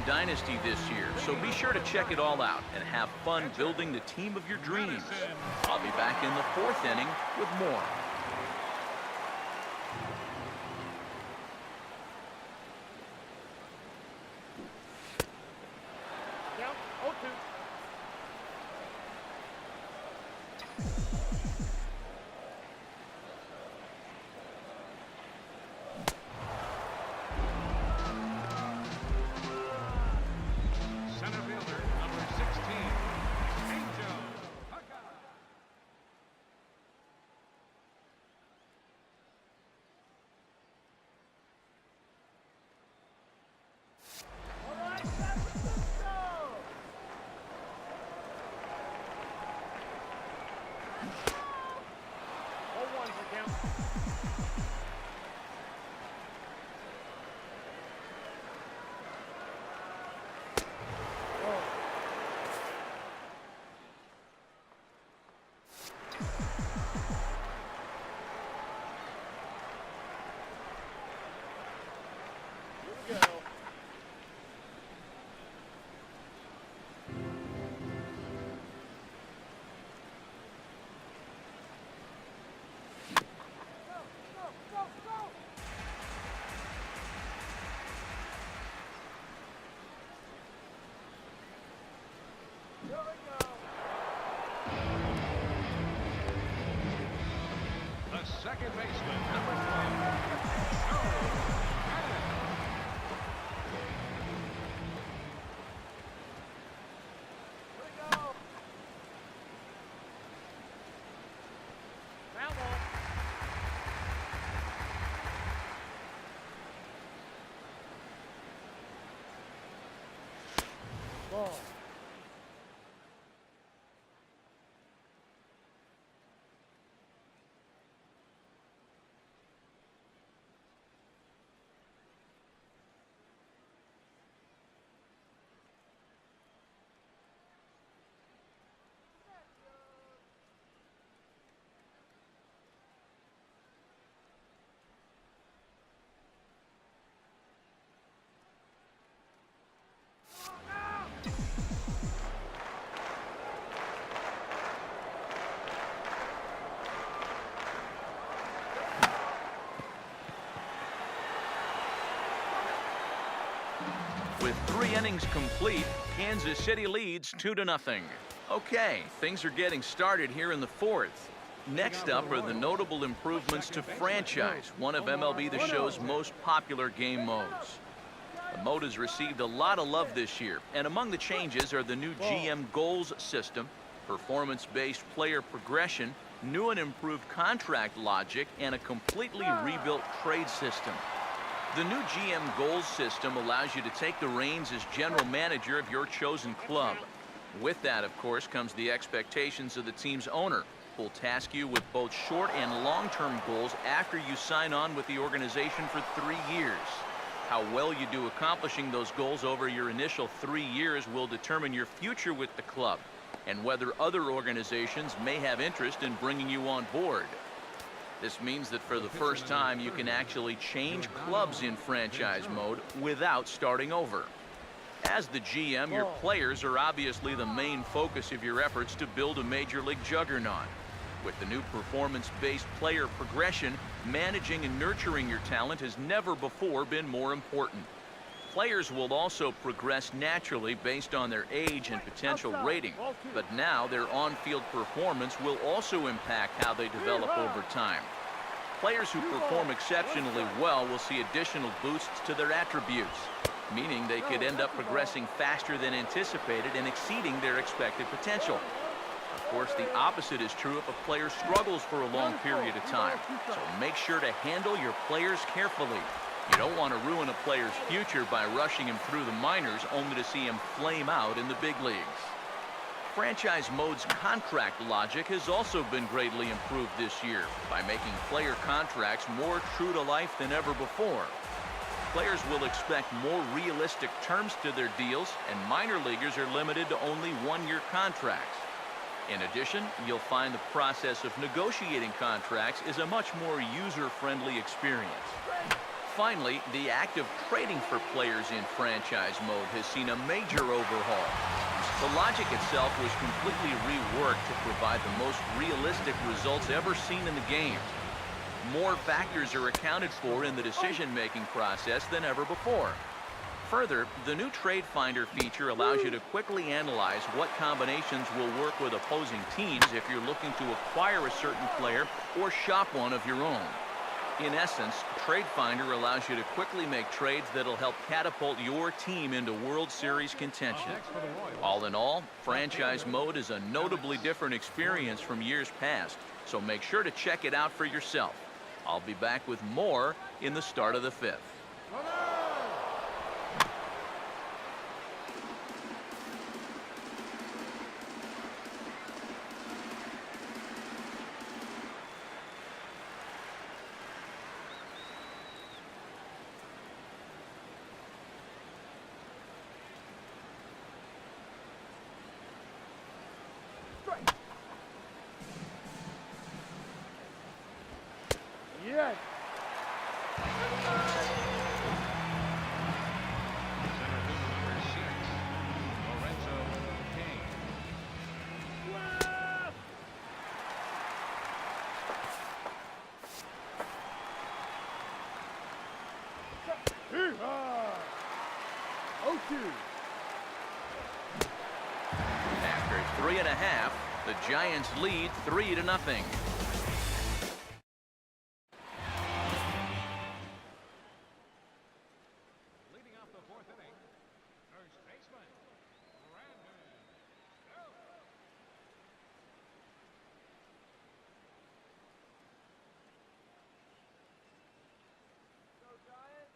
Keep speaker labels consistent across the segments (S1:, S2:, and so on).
S1: GM Dynasty this year, so be sure to check it all out and have fun building the team of your dreams. I'll be back in the 4th inning with more.
S2: Count 0-2.
S3: Center fielder, number 16, Angel Haka.
S2: All right, San Francisco. 0-1 for count. Here we go. Here we go.
S3: The second baseman, number 12, Joe Cannon.
S2: Here we go. Foul ball. Ball.
S1: With 3 innings complete, Kansas City leads 2-0. Okay, things are getting started here in the 4th. Next up are the notable improvements to Franchise, one of MLB The Show's most popular game modes. The mode has received a lot of love this year, and among the changes are the new GM Goals system, performance-based player progression, new and improved contract logic, and a completely rebuilt trade system. The new GM Goals system allows you to take the reins as general manager of your chosen club. With that, of course, comes the expectations of the team's owner, who will task you with both short and long-term goals after you sign on with the organization for 3 years. How well you do accomplishing those goals over your initial 3 years will determine your future with the club and whether other organizations may have interest in bringing you on board. This means that for the first time, you can actually change clubs in franchise mode without starting over. As the GM, your players are obviously the main focus of your efforts to build a major league juggernaut. With the new performance-based player progression, managing and nurturing your talent has never before been more important. Players will also progress naturally based on their age and potential rating, but now their on-field performance will also impact how they develop over time. Players who perform exceptionally well will see additional boosts to their attributes, meaning they could end up progressing faster than anticipated and exceeding their expected potential. Of course, the opposite is true if a player struggles for a long period of time, so make sure to handle your players carefully. You don't want to ruin a player's future by rushing him through the minors only to see him flame out in the big leagues. Franchise mode's contract logic has also been greatly improved this year by making player contracts more true to life than ever before. Players will expect more realistic terms to their deals, and minor leaguers are limited to only one-year contracts. In addition, you'll find the process of negotiating contracts is a much more user-friendly experience. Finally, the act of trading for players in franchise mode has seen a major overhaul. The logic itself was completely reworked to provide the most realistic results ever seen in the game. More factors are accounted for in the decision-making process than ever before. Further, the new Trade Finder feature allows you to quickly analyze what combinations will work with opposing teams if you're looking to acquire a certain player or shop one of your own. In essence, Trade Finder allows you to quickly make trades that'll help catapult your team into World Series contention. All in all, franchise mode is a notably different experience from years past, so make sure to check it out for yourself. I'll be back with more in the start of the fifth.
S2: Yes.
S3: Center fielder number 6, Lorenzo Kane.
S2: Hee-haw. 0-2.
S1: After 3.5, the Giants lead 3-0.
S3: Leading off the fourth inning, first baseman, Brandon.
S2: Go Giants.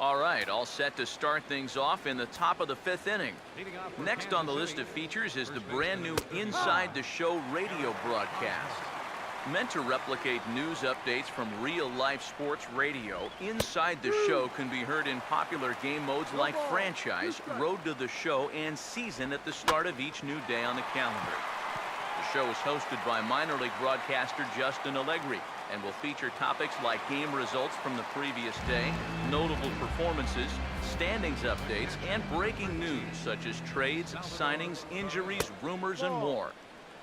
S1: All right, all set to start things off in the top of the 5th inning.
S3: Leading off for
S1: Next on the
S3: Kansas
S1: list
S3: City,
S1: of features is the
S3: first
S1: brand new
S3: baseman,
S1: Inside the Show radio broadcast. Meant to replicate news updates from real-life sports radio, Inside the Show can be heard in popular game modes like Franchise, Road to the Show, and Season at the start of each new day on the calendar. The show is hosted by minor league broadcaster Justin Allegri and will feature topics like game results from the previous day, notable performances, standings updates, and breaking news such as trades, signings, injuries, rumors, and more.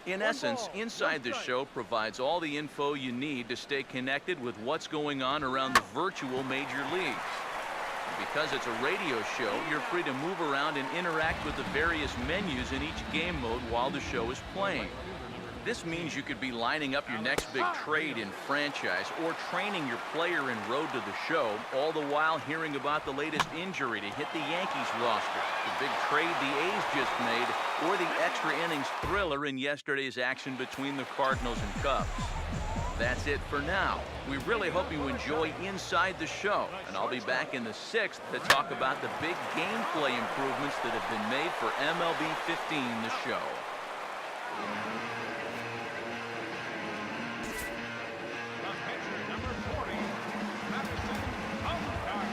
S1: In essence, Inside the Show provides all the info you need to stay connected with what's going on around the virtual major leagues. Because it's a radio show, you're free to move around and interact with the various menus in each game mode while the show is playing. This means you could be lining up your next big trade in Franchise or training your player in Road to the Show, all the while hearing about the latest injury to hit the Yankees roster, the big trade the A's just made, or the extra innings thriller in yesterday's action between the Cardinals and Cubs. That's it for now. We really hope you enjoy Inside the Show, and I'll be back in the 6th to talk about the big gameplay improvements that have been made for MLB 15, the show.
S3: The pitcher, number 40, Madison Bumgarner.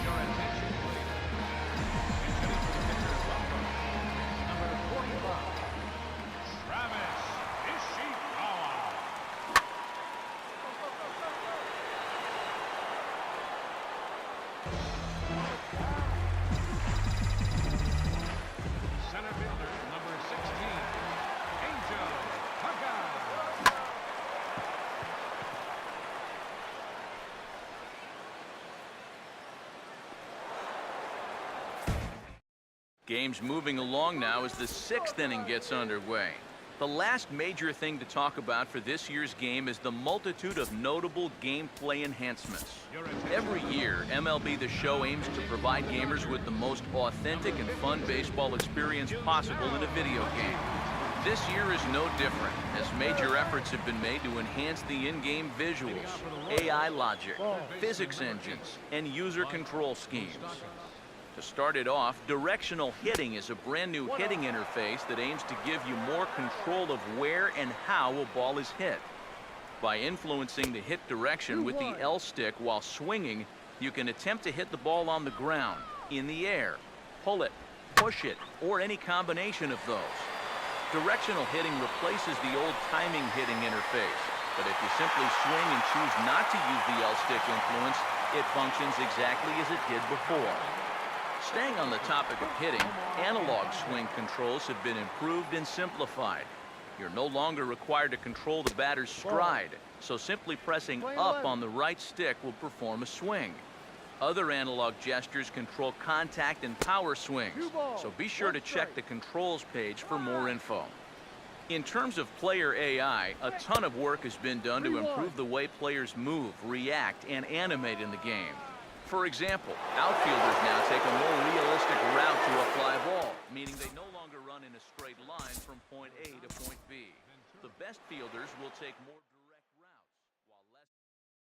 S3: Your attention, please. And hitting for the pitcher, number 45, Travis Ishikawa. Center fielder, number 16, Angel Haga.
S1: Game's moving along now as the 6th inning gets underway. The last major thing to talk about for this year's game is the multitude of notable gameplay enhancements. Every year, MLB The Show aims to provide gamers with the most authentic and fun baseball experience possible in a video game. This year is no different, as major efforts have been made to enhance the in-game visuals, AI logic, physics engines, and user control schemes. To start it off, directional hitting is a brand new hitting interface that aims to give you more control of where and how a ball is hit. By influencing the hit direction with the L stick while swinging, you can attempt to hit the ball on the ground, in the air, pull it, push it, or any combination of those. Directional hitting replaces the old timing hitting interface, but if you simply swing and choose not to use the L stick influence, it functions exactly as it did before. Staying on the topic of hitting, analog swing controls have been improved and simplified. You're no longer required to control the batter's stride, so simply pressing up on the right stick will perform a swing. Other analog gestures control contact and power swings, so be sure to check the controls page for more info. In terms of player AI, a ton of work has been done to improve the way players move, react, and animate in the game. For example, outfielders now take a more realistic route to a fly ball, meaning they no longer run in a straight line from point A to point B. The best fielders will take more